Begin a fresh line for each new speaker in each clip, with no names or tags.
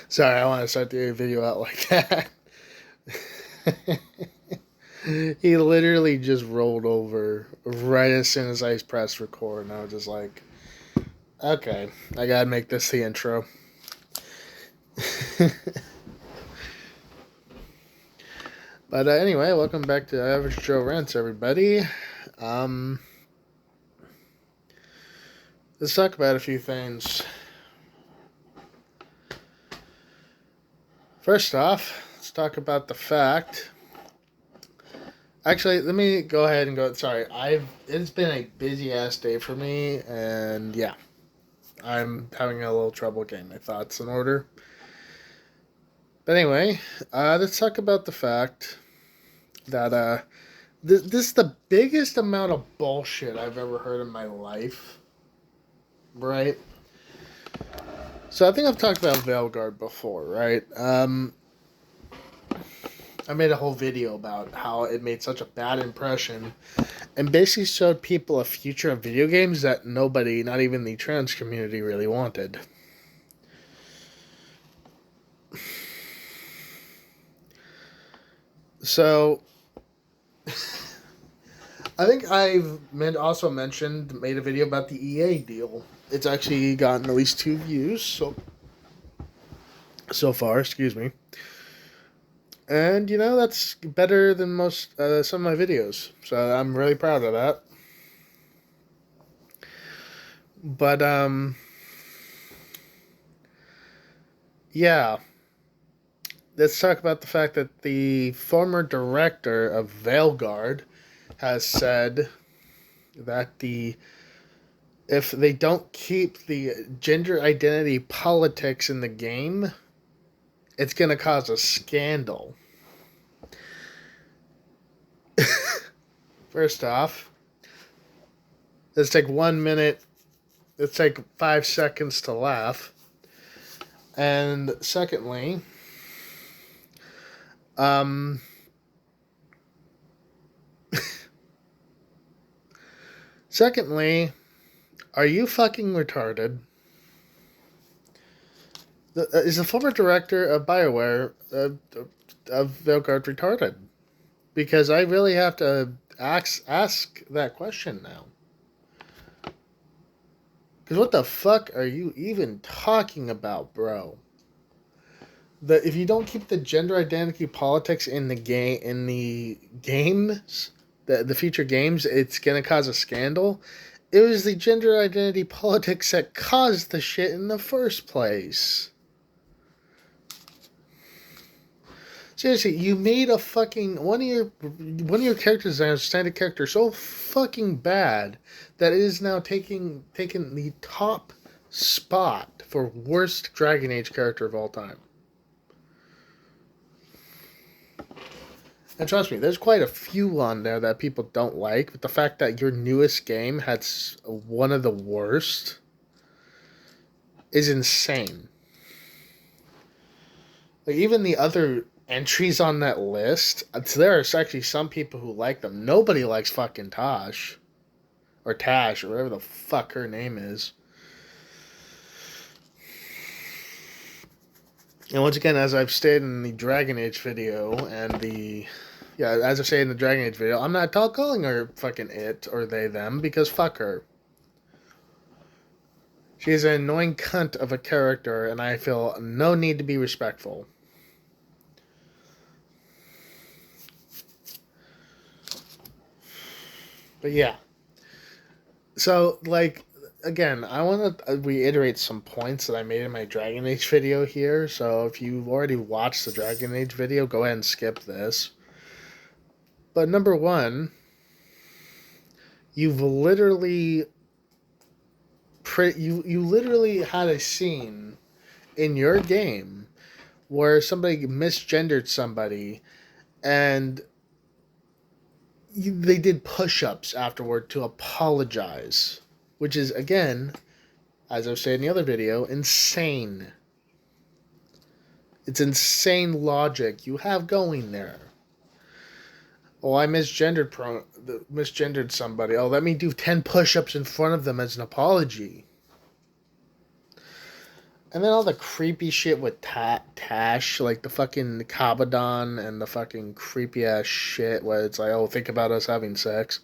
Sorry, I want to start the video out like that. He literally just rolled over right as soon as I pressed record, and I was just like, okay, I gotta make this the intro. But anyway, welcome back to Average Joe Rants, everybody. Um, let's talk about a few things. First off, let's talk about the fact. Actually, let me go ahead and go. Sorry, it's been a busy ass day for me, and yeah, I'm having a little trouble getting my thoughts in order. But anyway, let's talk about the fact that this is the biggest amount of bullshit I've ever heard in my life. Right? So I think I've talked about Veilguard before, right? I made a whole video about how it made such a bad impression and basically showed people a future of video games that nobody, not even the trans community, really wanted. So, I think I've also made a video about the EA deal. It's actually gotten at least 2 views so far, excuse me. And, that's better than most, some of my videos. So I'm really proud of that. But, yeah. Let's talk about the fact that the former director of Veilguard has said that if they don't keep the gender identity politics in the game, it's going to cause a scandal. First off, let's take 1 minute. Let's take 5 seconds to laugh. And secondly, are you fucking retarded? Is the former director of Bioware of Veilguard retarded? Because I really have to ask that question now. Because what the fuck are you even talking about, bro? If you don't keep the gender identity politics in the games, the future games, it's gonna cause a scandal. It was the gender identity politics that caused the shit in the first place. Seriously, you made a fucking one of your character designs, standard character, so fucking bad that it is now taking the top spot for worst Dragon Age character of all time. And trust me, there's quite a few on there that people don't like, but the fact that your newest game had one of the worst is insane. Like, even the other entries on that list, there are actually some people who like them. Nobody likes fucking Tosh. Or Tash, or whatever the fuck her name is. And once again, as I've stated in the Dragon Age video, as I say in the Dragon Age video, I'm not calling her fucking it or they, them, because fuck her. She is an annoying cunt of a character, and I feel no need to be respectful. But yeah. So, again, I want to reiterate some points that I made in my Dragon Age video here. So if you've already watched the Dragon Age video, go ahead and skip this. But number one, you've literally you literally had a scene in your game where somebody misgendered somebody, and they did push-ups afterward to apologize, which is, again, as I've said in the other video, insane. It's insane logic you have going there. Oh, I misgendered somebody. Oh, let me do 10 push-ups in front of them as an apology. And then all the creepy shit with Tash, like the fucking Kabadon and the fucking creepy ass shit where it's like, oh, think about us having sex.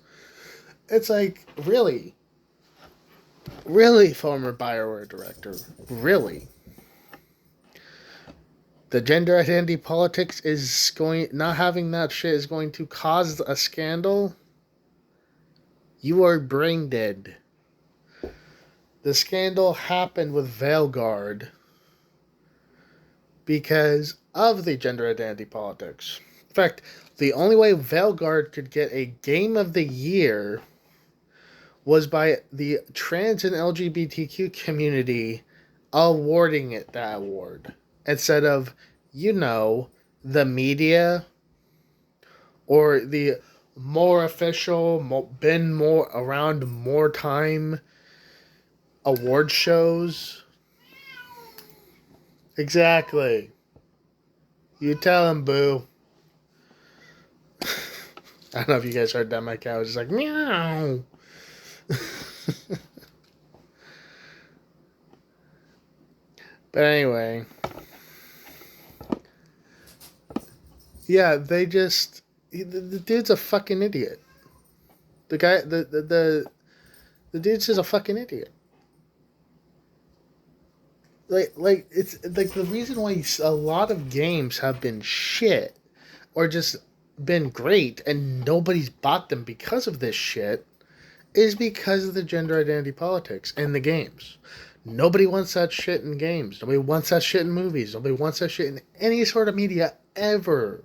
It's like, really? Really, former Bioware director? Really? The gender identity politics is going, not having that shit is going to cause a scandal? You are brain dead. The scandal happened with Veilguard because of the gender identity politics. In fact, the only way Veilguard could get a Game of the Year was by the trans and LGBTQ community awarding it that award instead of, the media or the more official, been more around more time award shows. Exactly. You tell him, boo. I don't know if you guys heard that. My cat was just like, meow. But anyway. Yeah, they just. The dude's a fucking idiot. The guy. The dude's just a fucking idiot. Like it's like the reason why a lot of games have been shit or just been great and nobody's bought them because of this shit is because of the gender identity politics in the games. Nobody wants that shit in games. Nobody wants that shit in movies. Nobody wants that shit in any sort of media ever.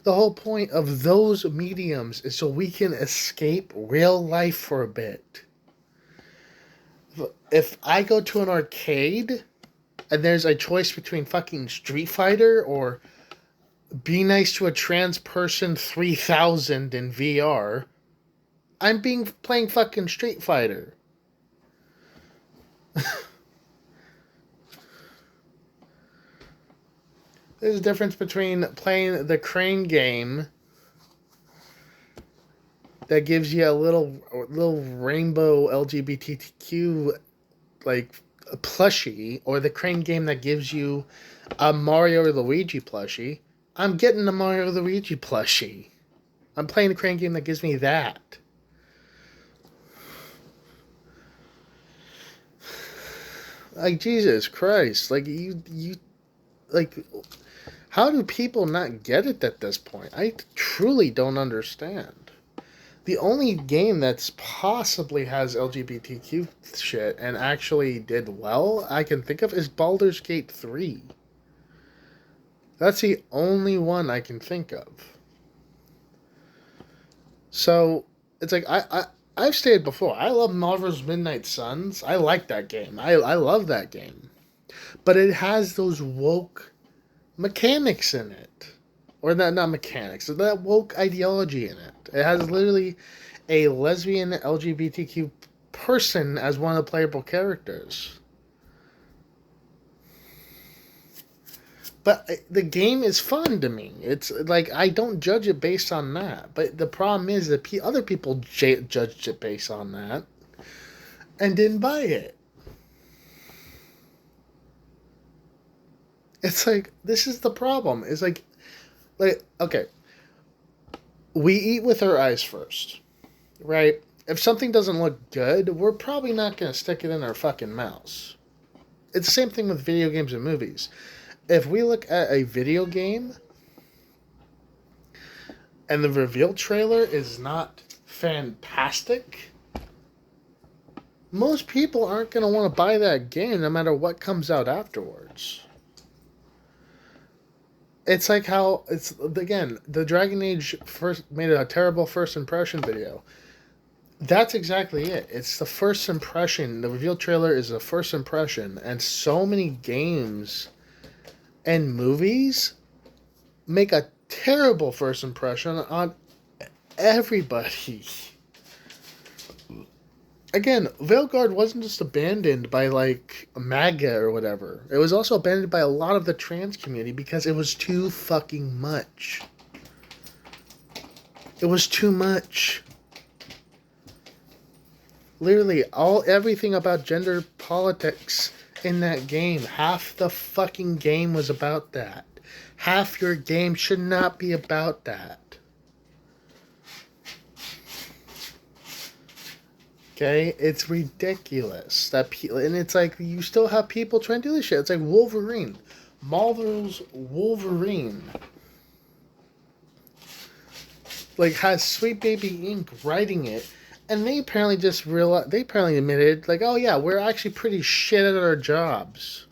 The whole point of those mediums is so we can escape real life for a bit. If I go to an arcade and there's a choice between fucking Street Fighter or Be Nice to a Trans Person 3000 in VR, I'm playing fucking Street Fighter. There's a difference between playing the crane game that gives you a little rainbow LGBTQ like a plushie, or the crane game that gives you a Mario or Luigi plushie. I'm getting the Mario or Luigi plushie. I'm playing the crane game that gives me that. Like, Jesus Christ. Like, like, how do people not get it at this point? I truly don't understand. The only game that's possibly has LGBTQ shit and actually did well I can think of is Baldur's Gate 3. That's the only one I can think of. So, it's like, I've stated before, I love Marvel's Midnight Suns. I like that game. I love that game. But it has those woke mechanics in it. Or not mechanics, that woke ideology in it. It has literally a lesbian LGBTQ person as one of the playable characters. But the game is fun to me. It's like, I don't judge it based on that. But the problem is that other people judged it based on that and didn't buy it. It's like, this is the problem. It's like, okay, we eat with our eyes first, right? If something doesn't look good, we're probably not going to stick it in our fucking mouths. It's the same thing with video games and movies. If we look at a video game and the reveal trailer is not fantastic, most people aren't going to want to buy that game no matter what comes out afterwards. It's like how the Dragon Age first made a terrible first impression video. That's exactly it. It's the first impression. The reveal trailer is the first impression, and so many games and movies make a terrible first impression on everybody. Again, Veilguard wasn't just abandoned by like MAGA or whatever. It was also abandoned by a lot of the trans community because it was too fucking much. It was too much. Literally, everything about gender politics in that game, half the fucking game was about that. Half your game should not be about that. Okay, it's ridiculous that and it's like you still have people trying to do this shit. It's like Wolverine, Marvel's Wolverine, like has Sweet Baby Inc. writing it, and they apparently just realized they apparently admitted like, oh yeah, we're actually pretty shit at our jobs.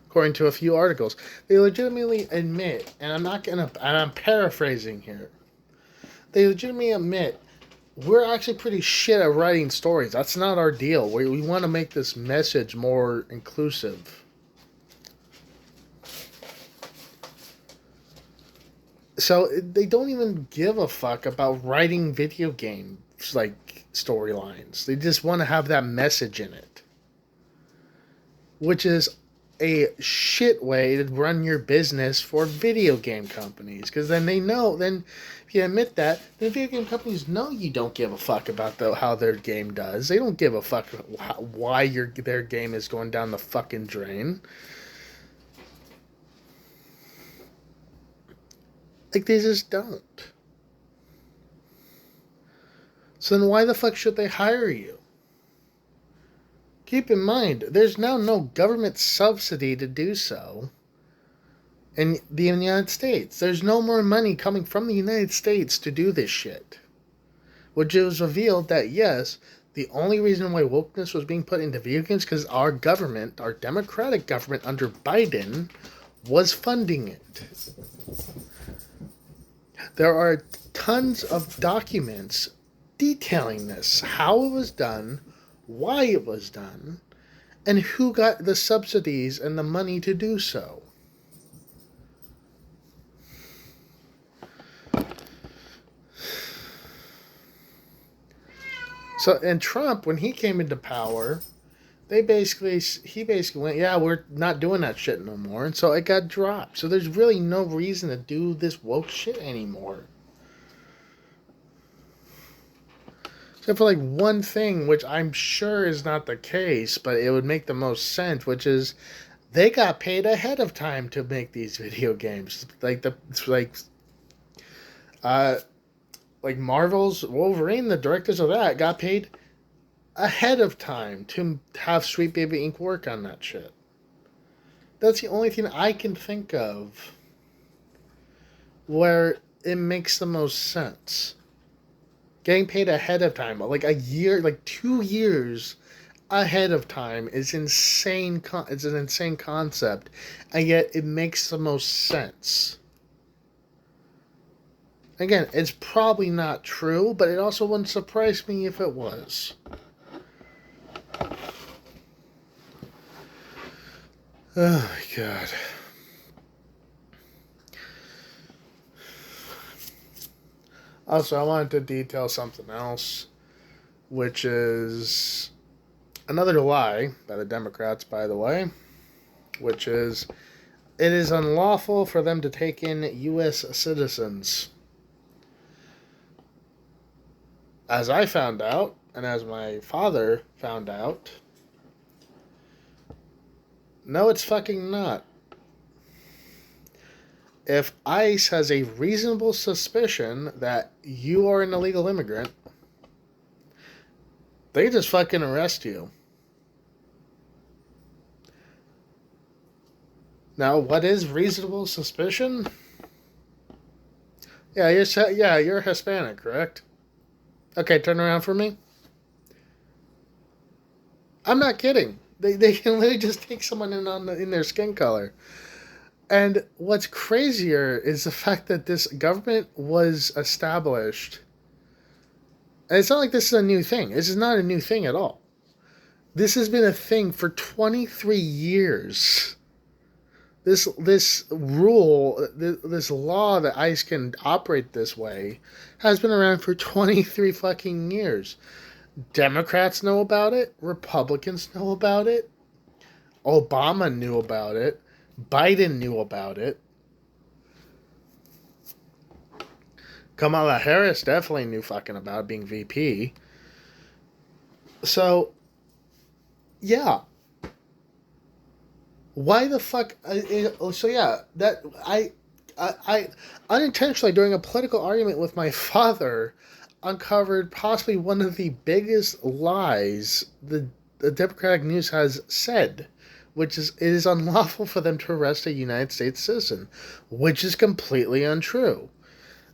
According to a few articles, they legitimately admit, and I'm paraphrasing here. They legitimately admit we're actually pretty shit at writing stories. That's not our deal. We want to make this message more inclusive. So they don't even give a fuck about writing video games like storylines. They just want to have that message in it, which is a shit way to run your business for video game companies. Because then they know, then if you admit that, the video game companies know you don't give a fuck about how their game does. They don't give a fuck why their game is going down the fucking drain. Like, they just don't. So then why the fuck should they hire you? Keep in mind, there's now no government subsidy to do so in the United States. There's no more money coming from the United States to do this shit. Which was revealed that, yes, the only reason why wokeness was being put into video games because our government, our democratic government under Biden, was funding it. There are tons of documents detailing this, how it was done, why it was done, and who got the subsidies and the money to do so. So, and Trump, when he came into power, he basically went, yeah, we're not doing that shit no more, and so it got dropped. So there's really no reason to do this woke shit anymore. Except for like one thing, which I'm sure is not the case, but it would make the most sense, which is they got paid ahead of time to make these video games. Like Marvel's Wolverine, the directors of that got paid ahead of time to have Sweet Baby Inc. work on that shit. That's the only thing I can think of where it makes the most sense. Getting paid ahead of time, like a year, like 2 years ahead of time is insane. It's an insane concept, and yet it makes the most sense. Again, it's probably not true, but it also wouldn't surprise me if it was. Oh my god. Also, I wanted to detail something else, which is another lie by the Democrats, by the way, which is it is unlawful for them to take in U.S. citizens. As I found out, and as my father found out, no, it's fucking not. If ICE has a reasonable suspicion that you are an illegal immigrant, they just fucking arrest you. Now, what is reasonable suspicion? Yeah, you're Hispanic, correct? Okay, turn around for me. I'm not kidding. They can literally just take someone in their skin color. And what's crazier is the fact that this government was established. And it's not like this is a new thing. This is not a new thing at all. This has been a thing for 23 years. This rule, this law that ICE can operate this way, has been around for 23 fucking years. Democrats know about it. Republicans know about it. Obama knew about it. Biden knew about it. Kamala Harris definitely knew fucking about being VP. So, yeah. Why the fuck? So yeah, that I unintentionally during a political argument with my father uncovered possibly one of the biggest lies the Democratic News has said, which is it is unlawful for them to arrest a United States citizen, which is completely untrue.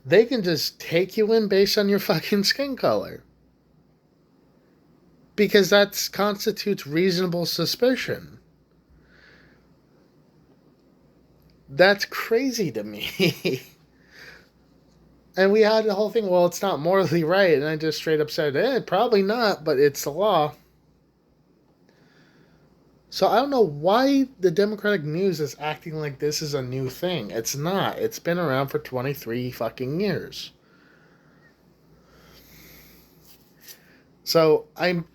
They can just take you in based on your fucking skin color. Because that constitutes reasonable suspicion. That's crazy to me. And we had the whole thing, well, it's not morally right. And I just straight up said, probably not, but it's the law. So I don't know why the Democratic News is acting like this is a new thing. It's not. It's been around for 23 fucking years. So I'm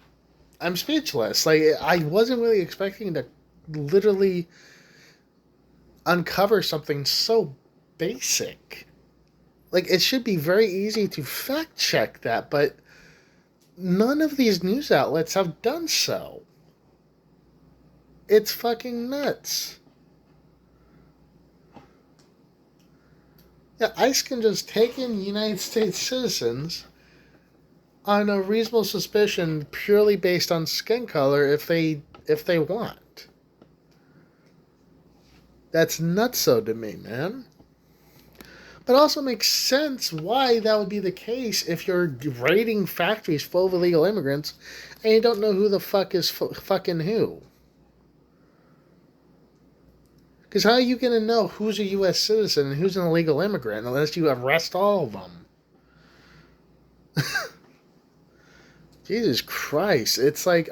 speechless. Like I wasn't really expecting to literally uncover something so basic. Like it should be very easy to fact check that, but none of these news outlets have done so. It's fucking nuts. Yeah, ICE can just take in United States citizens on a reasonable suspicion purely based on skin color if they want. That's nutso to me, man. But it also makes sense why that would be the case if you're raiding factories full of illegal immigrants and you don't know who the fuck is fucking who. Because how are you going to know who's a U.S. citizen and who's an illegal immigrant unless you arrest all of them? Jesus Christ. It's like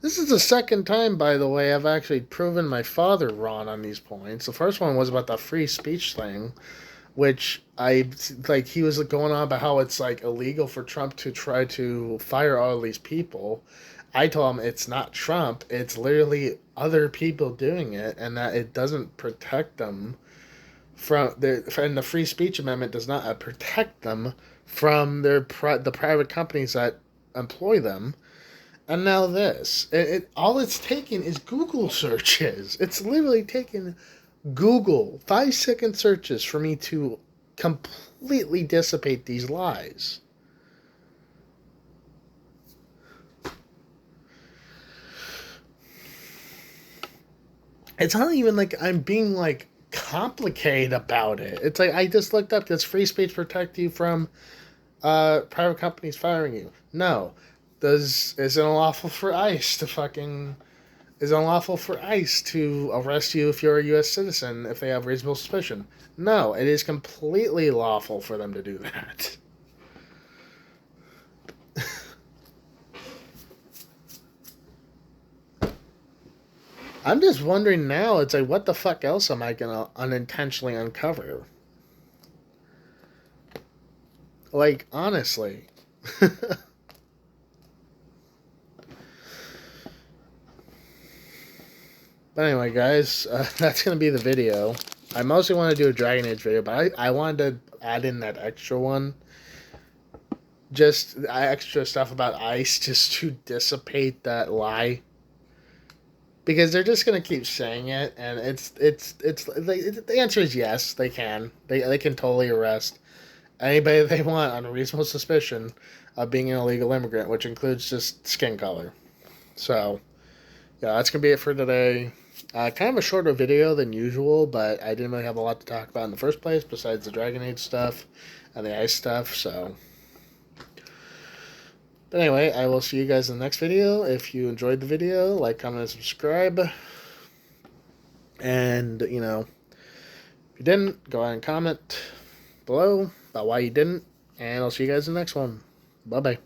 This is the second time, by the way, I've actually proven my father wrong on these points. The first one was about the free speech thing, which he was going on about how it's like illegal for Trump to try to fire all these people. I told him it's not Trump, it's literally other people doing it, and that it doesn't protect them and the free speech amendment does not protect them from the private companies that employ them. And now this, all it's taken is Google searches. It's literally taken Google 5-second searches for me to completely dissipate these lies. It's not even like I'm being like complicated about it. It's like I just looked up, does free speech protect you from private companies firing you? No. Is it unlawful for ICE to arrest you if you're a U.S. citizen if they have reasonable suspicion? No, it is completely lawful for them to do that. I'm just wondering now, it's like, what the fuck else am I gonna unintentionally uncover? Like, honestly. But anyway, guys, that's going to be the video. I mostly want to do a Dragon Age video, but I wanted to add in that extra one. Just extra stuff about ICE just to dissipate that lie. Because they're just going to keep saying it, and it's the answer is yes, they can. They can totally arrest anybody they want on a reasonable suspicion of being an illegal immigrant, which includes just skin color. So, yeah, that's going to be it for today. Kind of a shorter video than usual, but I didn't really have a lot to talk about in the first place besides the Dragon Age stuff and the ICE stuff, so. But anyway, I will see you guys in the next video. If you enjoyed the video, like, comment, and subscribe. And, if you didn't, go ahead and comment below about why you didn't. And I'll see you guys in the next one. Bye-bye.